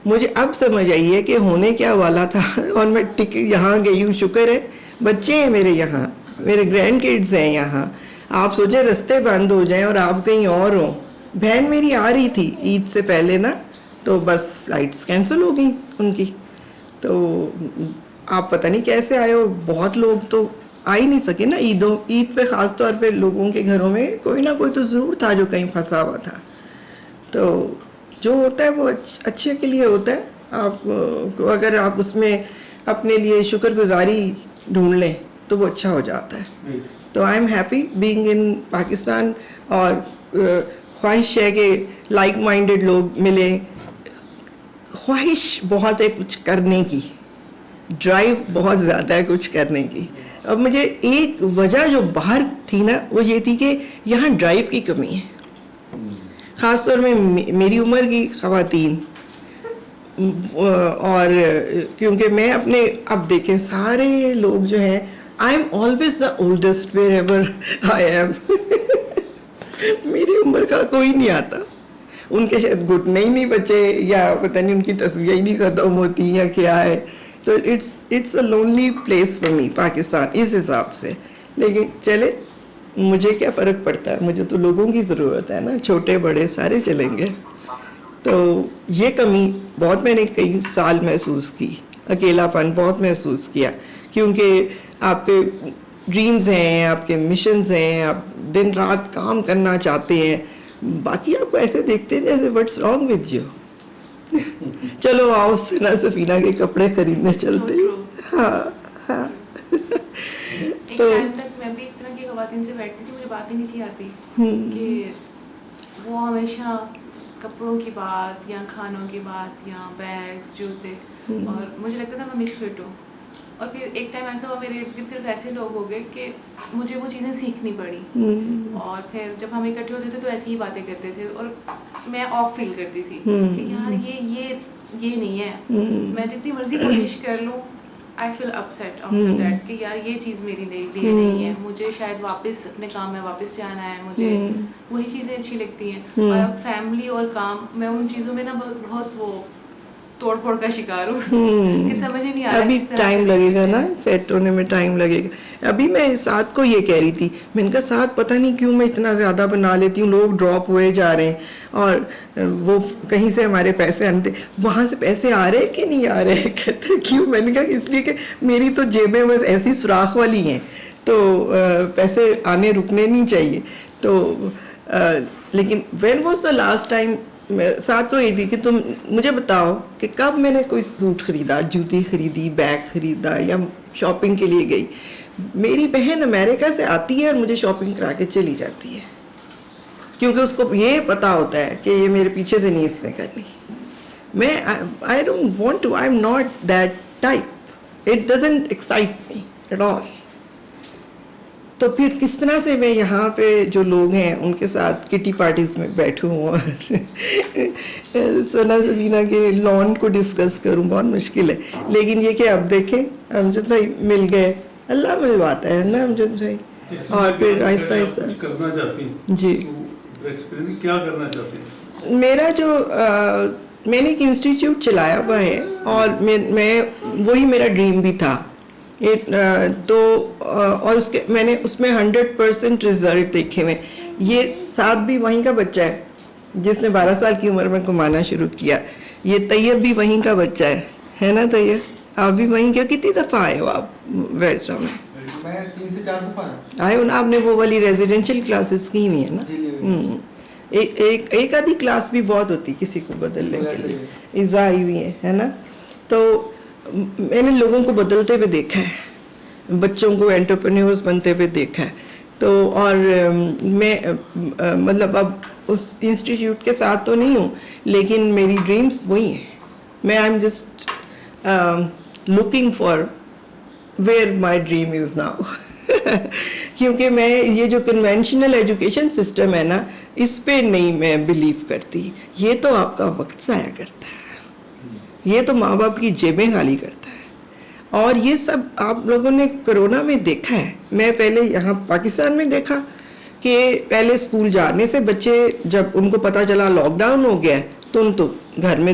مجھے اب سمجھ آئی ہے کہ ہونے کیا والا تھا, اور میں یہاں گئی ہوں. شکر ہے بچے ہیں میرے یہاں, میرے گرینڈ کڈز ہیں یہاں. آپ سوچیں رستے بند ہو جائیں اور آپ کہیں اور ہوں. بہن میری آ رہی تھی عید سے پہلے نا, تو بس فلائٹس کینسل ہو گئی ان کی. تو آپ پتہ نہیں کیسے آئے ہو, بہت لوگ تو آ ہی نہیں سکے نا عید پہ. خاص طور پہ لوگوں کے گھروں میں کوئی نہ کوئی تو ضرور تھا جو کہیں پھنسا ہوا تھا. تو جو ہوتا ہے وہ اچھے کے لیے ہوتا ہے. آپ اگر آپ اس میں اپنے لیے شکر گزاری ڈھونڈ لیں تو وہ اچھا ہو جاتا ہے. تو I am happy being in Pakistan, اور خواہش ہے کہ لائک مائنڈڈ لوگ ملیں. خواہش بہت ہے کچھ کرنے کی, ڈرائیو بہت زیادہ ہے کچھ کرنے کی. اب مجھے ایک وجہ جو باہر تھی نا وہ یہ تھی کہ یہاں ڈرائیو کی کمی ہے, خاص طور میں میری عمر کی خواتین. اور کیونکہ میں اپنے اب دیکھیں سارے لوگ جو ہیں, I am always the oldest where ever I am. میری عمر کا کوئی نہیں آتا, ان کے شاید گھٹنے ہی نہیں بچے, یا پتہ نہیں ان کی تصویر ہی نہیں ختم ہوتی یا کیا ہے. تو it's a lonely place for me Pakistan اس حساب سے. لیکن چلے مجھے کیا فرق پڑتا ہے, مجھے تو لوگوں کی ضرورت ہے نا, چھوٹے بڑے سارے چلیں گے. تو یہ کمی بہت میں نے کئی سال محسوس کی, اکیلا پن بہت محسوس کیا, کیونکہ آپ کے ڈریمز ہیں, آپ کے مشنز ہیں, آپ دن رات کام کرنا چاہتے ہیں, باقی آپ کو ایسے دیکھتے ہیں جیسے واٹس رانگ ود یو. چلو آؤ ثنا سفینہ کے کپڑے خریدنے چلتے ہیں. ہاں ہاں. تو میں بھی اس طرح کی خواتین سے بیٹھتی تھی, مجھے بات ہی نہیں تھی آتی کہ وہ ہمیشہ کپڑوں کی بات یا کھانوں کی بات یا بیگس جوتے, اور مجھے لگتا تھا میں مس فٹ ہوں. اور پھر ایک ٹائم ایسا ہوا میرے ارد گرد صرف ایسے لوگ ہو گئے کہ مجھے وہ چیزیں سیکھنی پڑی. اور پھر جب ہم اکٹھے ہوتے تھے تو ایسی ہی باتیں کرتے تھے, اور میں آف فیل کرتی تھی کہ یار یہ نہیں ہے. میں جتنی مرضی کوشش کر لوں آئی فیل اپسیٹ آفٹر دیٹ کہ یار یہ چیز میری لیے نہیں ہے, مجھے شاید واپس اپنے کام میں واپس جانا ہے, مجھے وہی چیزیں اچھی لگتی ہیں. اور اب فیملی اور کام, میں ان چیزوں میں نا بہت وہ توڑ پھوڑ کا شکار ہوں کہ سمجھ ہی نہیں آ رہا. ابھی ٹائم لگے گا نا, سیٹ ہونے میں ٹائم لگے گا. ابھی میں ساتھ کو یہ کہہ رہی تھی, میں نے کہا ساتھ پتہ نہیں کیوں میں اتنا زیادہ بنا لیتی ہوں, لوگ ڈراپ ہوئے جا رہے ہیں, اور وہ کہیں سے ہمارے پیسے آتے, وہاں سے پیسے آ رہے کہ نہیں آ رہے, کہتے کیوں. میں نے کہا اس لیے کہ میری تو جیبیں بس ایسی سوراخ والی ہیں, تو پیسے آنے رکنے نہیں چاہیے. تو لیکن when was the last time, ساتھ تو یہ تھی کہ تم مجھے بتاؤ کہ کب میں نے کوئی سوٹ خریدا, جوتی خریدی, بیگ خریدا, یا شاپنگ کے لیے گئی. میری بہن امریکہ سے آتی ہے اور مجھے شاپنگ کرا کے چلی جاتی ہے, کیونکہ اس کو یہ پتا ہوتا ہے کہ یہ میرے پیچھے سے نہیں اس نے کرنی. میں I don't want to, I am not that type, it doesn't excite me at all. تو پھر کس طرح سے میں یہاں پہ جو لوگ ہیں ان کے ساتھ کٹی پارٹیز میں بیٹھوں اور ثنا سفینہ کے لان کو ڈسکس کروں, بہت مشکل ہے. لیکن یہ کہ اب دیکھیں امجد بھائی مل گئے, اللہ ملواتا ہے نا امجد بھائی. اور پھر آہستہ آہستہ کرنا چاہتی ہیں جی, کیا کرنا چاہتی ہیں؟ میرا جو میں نے ایک انسٹیٹیوٹ چلایا ہوا ہے, اور میں وہی میرا ڈریم بھی تھا. تو اور میں نے اس میں 100% رزلٹ دیکھے ہوئے. یہ ساتھ بھی وہیں کا بچہ ہے جس نے 12 سال کی عمر میں کمانا شروع کیا. یہ طیب بھی وہیں کا بچہ ہے نا طیب, آپ بھی وہیں کے. کتنی دفعہ آئے ہو آپ ویسا میں؟ میں 3 سے 4 دفعہ آئے ہو نا. آپ نے وہ والی ریزیڈینشیل کلاسز کی ہوئی ہیں نا. ایک آدھی کلاس بھی بہت ہوتی کسی کو بدلنے کے لیے, ایزا آئی ہوئی ہے نا. تو میں نے لوگوں کو بدلتے ہوئے دیکھا ہے, بچوں کو انٹرپرینیورز بنتے ہوئے دیکھا ہے. تو اور میں مطلب اب اس انسٹیٹیوٹ کے ساتھ تو نہیں ہوں, لیکن میری ڈریمز وہی ہیں. میں I am just looking for where my dream is now. کیونکہ میں یہ جو کنونشنل ایجوکیشن سسٹم ہے نا, اس پہ نہیں میں بلیو کرتی. یہ تو آپ کا وقت ضائع کرتا ہے, یہ تو ماں باپ کی جیبیں خالی کرتا ہے. اور یہ سب آپ لوگوں نے کرونا میں دیکھا ہے. میں پہلے یہاں پاکستان میں دیکھا کہ پہلے اسکول جانے سے بچے, جب ان کو پتہ چلا لاک ڈاؤن ہو گیا تو ان تو گھر میں